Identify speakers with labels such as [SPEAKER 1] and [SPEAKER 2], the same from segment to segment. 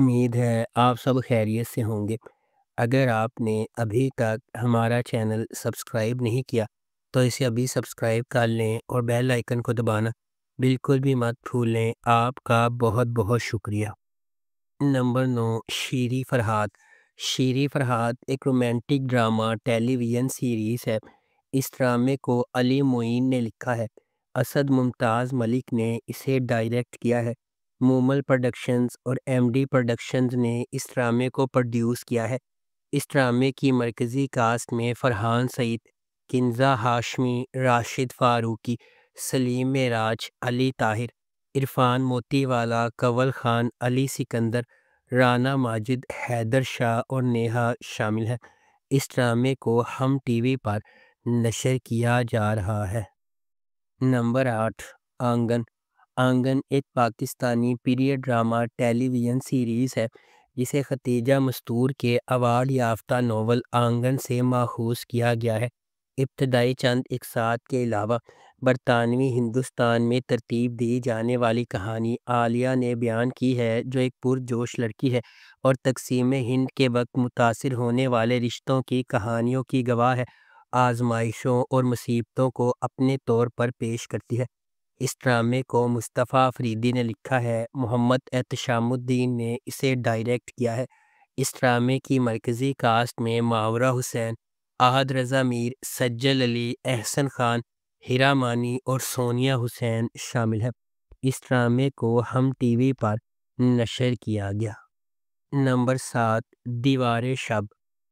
[SPEAKER 1] امید ہے آپ سب خیریت سے ہوں گے۔ اگر آپ نے ابھی تک ہمارا چینل سبسکرائب نہیں کیا تو اسے ابھی سبسکرائب کر لیں اور بیل آئیکن کو دبانا بالکل بھی مت بھولیں۔ آپ کا بہت بہت شکریہ۔ نمبر 9، شیریں فرحات۔ شیریں فرحات ایک رومانٹک ڈرامہ ٹیلی ویژن سیریز ہے۔ اس ڈرامے کو علی معین نے لکھا ہے۔ اسد ممتاز ملک نے اسے ڈائریکٹ کیا ہے۔ مومل پروڈکشنز اور ایم ڈی پروڈکشنز نے اس ڈرامے کو پروڈیوس کیا ہے۔ اس ڈرامے کی مرکزی کاسٹ میں فرحان سعید، کنزہ ہاشمی، راشد فاروقی، سلیم معراج، علی طاہر، عرفان موتی والا، کنول خان، علی سکندر، رانا ماجد، حیدر شاہ اور نیہا شامل ہیں۔ اس ڈرامے کو ہم ٹی وی پر نشر کیا جا رہا ہے۔ نمبر 8، آنگن۔ آنگن ایک پاکستانی پیریڈ ڈرامہ ٹیلی ویژن سیریز ہے جسے ختیجہ مستور کے ایوارڈ یافتہ ناول آنگن سے ماخوذ کیا گیا ہے۔ ابتدائی چند اقساط کے علاوہ برطانوی ہندوستان میں ترتیب دی جانے والی کہانی عالیہ نے بیان کی ہے، جو ایک پرجوش لڑکی ہے اور تقسیم ہند کے وقت متاثر ہونے والے رشتوں کی کہانیوں کی گواہ ہے، آزمائشوں اور مصیبتوں کو اپنے طور پر پیش کرتی ہے۔ اس ڈرامے کو مصطفیٰ افریدی نے لکھا ہے۔ محمد احتشام الدین نے اسے ڈائریکٹ کیا ہے۔ اس ڈرامے کی مرکزی کاسٹ میں ماورا حسین، احد رضا میر، سجل علی، احسن خان، ہیرا مانی اور سونیا حسین شامل ہیں۔ اس ڈرامے کو ہم ٹی وی پر نشر کیا گیا۔ نمبر 7، دیوار شب۔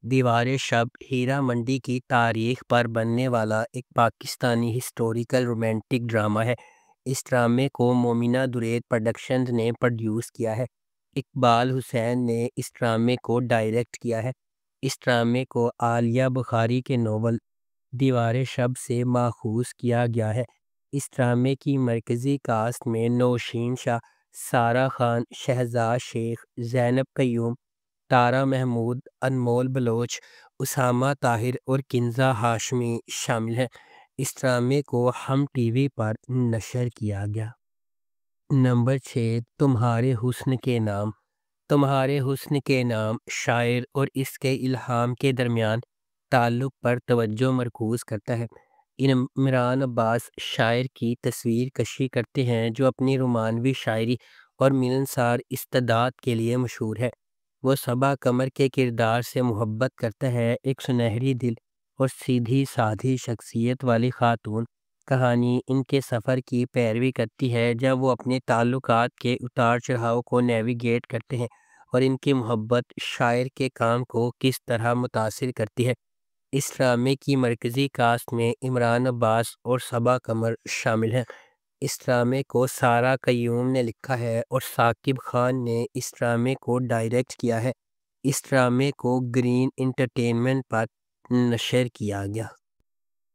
[SPEAKER 1] دیوار شب ہیرا منڈی کی تاریخ پر بننے والا ایک پاکستانی ہسٹوریکل رومانٹک ڈرامہ ہے۔ اس ڈرامے کو مومنہ درید پروڈکشنز نے پروڈیوس کیا ہے۔ اقبال حسین نے اس ڈرامے کو ڈائریکٹ کیا ہے۔ اس ڈرامے کو عالیہ بخاری کے ناول دیوار شب سے ماخوذ کیا گیا ہے۔ اس ڈرامے کی مرکزی کاسٹ میں نوشین شاہ، سارہ خان، شہزاد شیخ، زینب قیوم، تارا محمود، انمول بلوچ، اسامہ طاہر اور کنزہ ہاشمی شامل ہیں۔ اس ڈرامے کو ہم ٹی وی پر نشر کیا گیا۔ نمبر 6، تمہارے حسن کے نام۔ تمہارے حسن کے نام شاعر اور اس کے الہام کے درمیان تعلق پر توجہ مرکوز کرتا ہے۔ عمران عباس شاعر کی تصویر کشی کرتے ہیں جو اپنی رومانوی شاعری اور ملنسار استعداد کے لیے مشہور ہے۔ وہ صبا قمر کے کردار سے محبت کرتا ہے، ایک سنہری دل اور سیدھی سادھی شخصیت والی خاتون۔ کہانی ان کے سفر کی پیروی کرتی ہے جب وہ اپنے تعلقات کے اتار چڑھاؤ کو نیویگیٹ کرتے ہیں اور ان کی محبت شاعر کے کام کو کس طرح متاثر کرتی ہے۔ اس ڈرامے کی مرکزی کاسٹ میں عمران عباس اور صبا قمر شامل ہیں۔ اس ڈرامے کو سارہ قیوم نے لکھا ہے اور ثاقب خان نے اس ڈرامے کو ڈائریکٹ کیا ہے۔ اس ڈرامے کو گرین انٹرٹینمنٹ پر نشر کیا گیا۔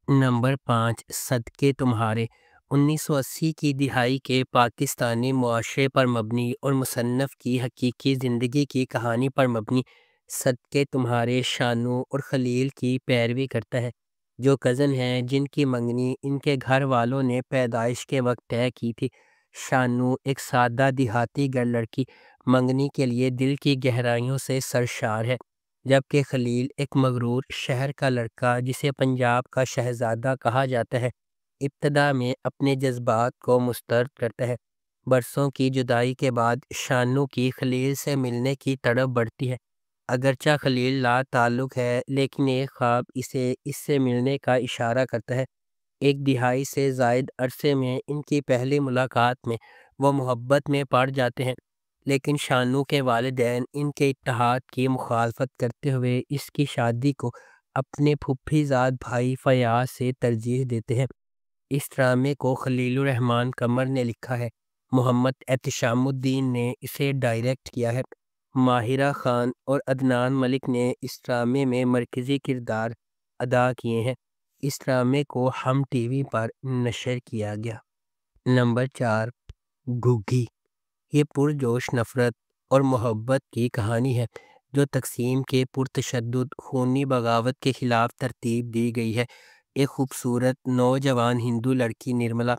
[SPEAKER 1] نمبر 5، صدقے تمہارے۔ 1980 کی دہائی کے پاکستانی معاشرے پر مبنی اور مصنف کی حقیقی زندگی کی کہانی پر مبنی صدقے تمہارے شانو اور خلیل کی پیروی کرتا ہے، جو کزن ہیں جن کی منگنی ان کے گھر والوں نے پیدائش کے وقت طے کی تھی۔ شانو ایک سادہ دیہاتی گھر لڑکی منگنی کے لیے دل کی گہرائیوں سے سرشار ہے، جبکہ خلیل ایک مغرور شہر کا لڑکا جسے پنجاب کا شہزادہ کہا جاتا ہے، ابتدا میں اپنے جذبات کو مسترد کرتا ہے۔ برسوں کی جدائی کے بعد شانو کی خلیل سے ملنے کی تڑپ بڑھتی ہے۔ اگرچہ خلیل لا تعلق ہے لیکن ایک خواب اسے اس سے ملنے کا اشارہ کرتا ہے۔ ایک دہائی سے زائد عرصے میں ان کی پہلی ملاقات میں وہ محبت میں پڑ جاتے ہیں، لیکن شانو کے والدین ان کے اتحاد کی مخالفت کرتے ہوئے اس کی شادی کو اپنے پھوپھی زاد بھائی فیاض سے ترجیح دیتے ہیں۔ اس ڈرامے کو خلیل الرحمن قمر نے لکھا ہے۔ محمد احتشام الدین نے اسے ڈائریکٹ کیا ہے۔ ماہرہ خان اور عدنان ملک نے اس ڈرامے میں مرکزی کردار ادا کیے ہیں۔ اس ڈرامے کو ہم ٹی وی پر نشر کیا گیا۔ نمبر 4، گھگی۔ یہ پرجوش نفرت اور محبت کی کہانی ہے جو تقسیم کے پرتشدد خونی بغاوت کے خلاف ترتیب دی گئی ہے۔ ایک خوبصورت نوجوان ہندو لڑکی نرملا،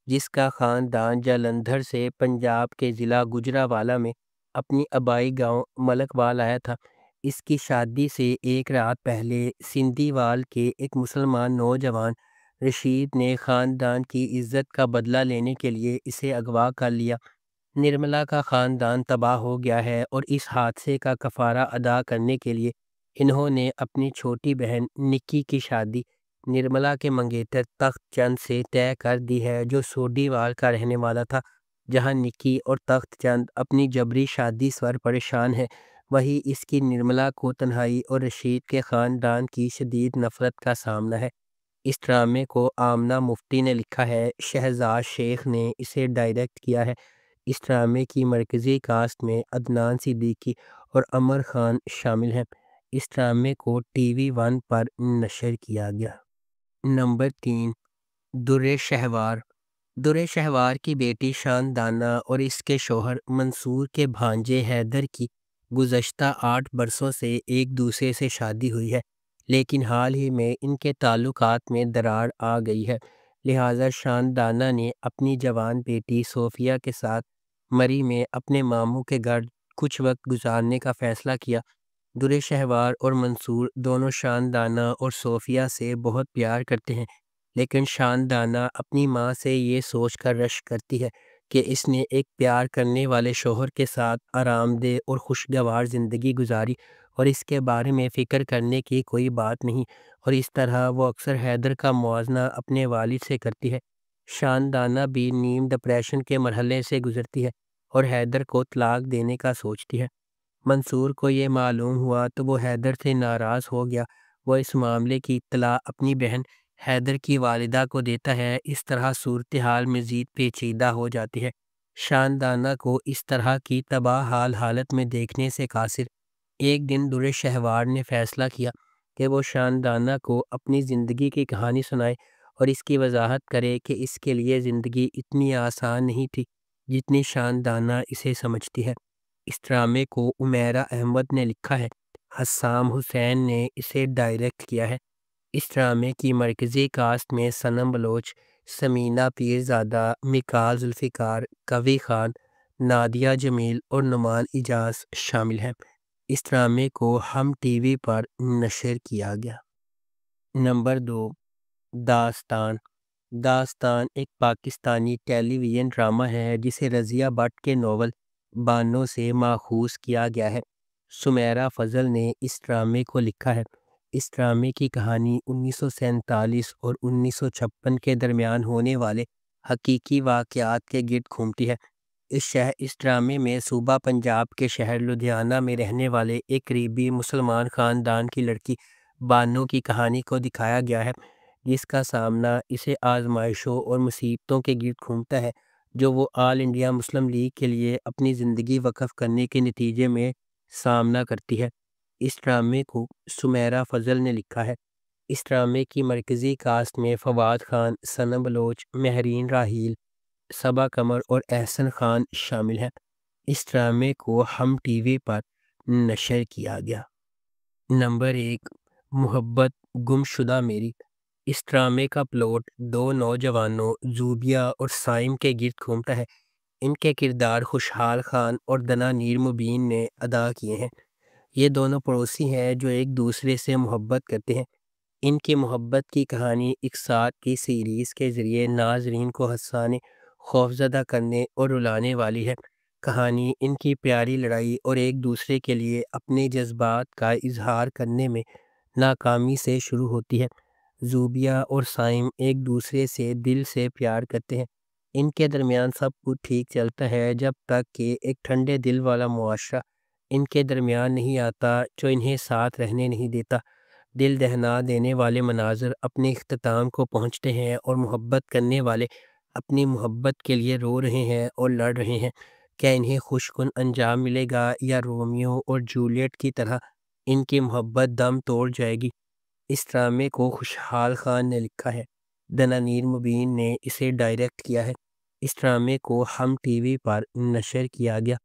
[SPEAKER 1] جس کا خاندان جلندھر سے پنجاب کے ضلع گوجرانوالہ میں اپنی آبائی گاؤں ملک وال آیا تھا۔ اس کی شادی سے ایک رات پہلے سندھی وال کے ایک مسلمان نوجوان رشید نے خاندان کی عزت کا بدلہ لینے کے لیے اسے اغوا کر لیا۔ نرملا کا خاندان تباہ ہو گیا ہے اور اس حادثے کا کفارہ ادا کرنے کے لیے انہوں نے اپنی چھوٹی بہن نکی کی شادی نرملا کے منگیتر تخت چند سے طے کر دی ہے، جو سوڈی وال کا رہنے والا تھا۔ جہاں نکی اور تخت چند اپنی جبری شادی پر پریشان ہے، وہیں اس کی نرملا کو تنہائی اور رشید کے خاندان کی شدید نفرت کا سامنا ہے۔ اس ڈرامے کو آمنہ مفتی نے لکھا ہے، شہزاد شیخ نے اسے ڈائریکٹ کیا ہے۔ اس ڈرامے کی مرکزی کاسٹ میں عدنان صدیقی اور عمر خان شامل ہیں۔ اس ڈرامے کو ٹی وی ون پر نشر کیا گیا۔ نمبر 3، در شہوار۔ در شہوار کی بیٹی شاندانہ اور اس کے شوہر منصور کے بھانجے حیدر کی گزشتہ 8 برسوں سے ایک دوسرے سے شادی ہوئی ہے، لیکن حال ہی میں ان کے تعلقات میں دراڑ آ گئی ہے۔ لہٰذا شاندانہ نے اپنی جوان بیٹی صوفیہ کے ساتھ مری میں اپنے ماموں کے گھر کچھ وقت گزارنے کا فیصلہ کیا۔ در شہوار اور منصور دونوں شاندانہ اور صوفیہ سے بہت پیار کرتے ہیں، لیکن شاندانہ اپنی ماں سے یہ سوچ کر رشک کرتی ہے کہ اس نے ایک پیار کرنے والے شوہر کے ساتھ آرام دہ اور خوشگوار زندگی گزاری اور اس کے بارے میں فکر کرنے کی کوئی بات نہیں، اور اس طرح وہ اکثر حیدر کا موازنہ اپنے والد سے کرتی ہے۔ شاندانہ بھی نیم ڈپریشن کے مرحلے سے گزرتی ہے اور حیدر کو طلاق دینے کا سوچتی ہے۔ منصور کو یہ معلوم ہوا تو وہ حیدر سے ناراض ہو گیا۔ وہ اس معاملے کی اطلاع اپنی بہن حیدر کی والدہ کو دیتا ہے۔ اس طرح صورتحال مزید پیچیدہ ہو جاتی ہے۔ شاندانہ کو اس طرح کی تباہ حال حالت میں دیکھنے سے قاصر ایک دن در شہوار نے فیصلہ کیا کہ وہ شاندانہ کو اپنی زندگی کی کہانی سنائے اور اس کی وضاحت کرے کہ اس کے لیے زندگی اتنی آسان نہیں تھی جتنی شاندانہ اسے سمجھتی ہے۔ اس ڈرامے کو عمیرہ احمد نے لکھا ہے، حسام حسین نے اسے ڈائریکٹ کیا ہے۔ اس ڈرامے کی مرکزی کاسٹ میں صنم بلوچ، ثمینہ پیرزادہ، مکال ذوالفقار، کوی خان، نادیہ جمیل اور نعمان اجاز شامل ہیں۔ اس ڈرامے کو ہم ٹی وی پر نشر کیا گیا۔ نمبر 2، داستان۔ داستان ایک پاکستانی ٹیلی ویژن ڈرامہ ہے جسے رضیہ بٹ کے ناول بانو سے ماخوذ کیا گیا ہے۔ سمیرہ فضل نے اس ڈرامے کو لکھا ہے۔ اس ڈرامے کی کہانی 1947 اور 1956 کے درمیان ہونے والے حقیقی واقعات کے گرد گھومتی ہے۔ اس ڈرامے میں صوبہ پنجاب کے شہر لدھیانہ میں رہنے والے ایک قریبی مسلمان خاندان کی لڑکی بانو کی کہانی کو دکھایا گیا ہے، جس کا سامنا اسے آزمائشوں اور مصیبتوں کے گرد گھومتا ہے جو وہ آل انڈیا مسلم لیگ کے لیے اپنی زندگی وقف کرنے کے نتیجے میں سامنا کرتی ہے۔ اس ڈرامے کو سمیرہ فضل نے لکھا ہے۔ اس ڈرامے کی مرکزی کاسٹ میں فواد خان، صنم بلوچ، مہرین راحیل، صبا قمر اور احسن خان شامل ہیں۔ اس ڈرامے کو ہم ٹی وی پر نشر کیا گیا۔ نمبر 1، محبت گم شدہ میری۔ اس ڈرامے کا پلوٹ 2 نوجوانوں زوبیہ اور سائم کے گرد گھومتا ہے۔ ان کے کردار خوشحال خان اور دنا نیر مبین نے ادا کیے ہیں۔ یہ دونوں پڑوسی ہیں جو ایک دوسرے سے محبت کرتے ہیں۔ ان کی محبت کی کہانی اقساط کی سیریز کے ذریعے ناظرین کو ہنسانے، خوفزدہ کرنے اور رلانے والی ہے۔ کہانی ان کی پیاری لڑائی اور ایک دوسرے کے لیے اپنے جذبات کا اظہار کرنے میں ناکامی سے شروع ہوتی ہے۔ زوبیہ اور سائم ایک دوسرے سے دل سے پیار کرتے ہیں۔ ان کے درمیان سب کچھ ٹھیک چلتا ہے جب تک کہ ایک ٹھنڈے دل والا معاشرہ ان کے درمیان نہیں آتا جو انہیں ساتھ رہنے نہیں دیتا۔ دل دہلا دینے والے مناظر اپنے اختتام کو پہنچتے ہیں اور محبت کرنے والے اپنی محبت کے لیے رو رہے ہیں اور لڑ رہے ہیں۔ کیا انہیں خوش کن انجام ملے گا یا رومیو اور جولیٹ کی طرح ان کی محبت دم توڑ جائے گی؟ اس ڈرامے کو خوشحال خان نے لکھا ہے۔ دنا نیر مبین نے اسے ڈائریکٹ کیا ہے۔ اس ڈرامے کو ہم ٹی وی پر نشر کیا گیا۔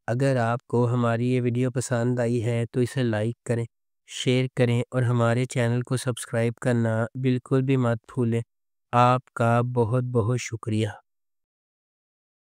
[SPEAKER 1] اگر آپ کو ہماری یہ ویڈیو پسند آئی ہے تو اسے لائک کریں، شیئر کریں اور ہمارے چینل کو سبسکرائب کرنا بالکل بھی مت بھولیں۔ آپ کا بہت بہت شکریہ۔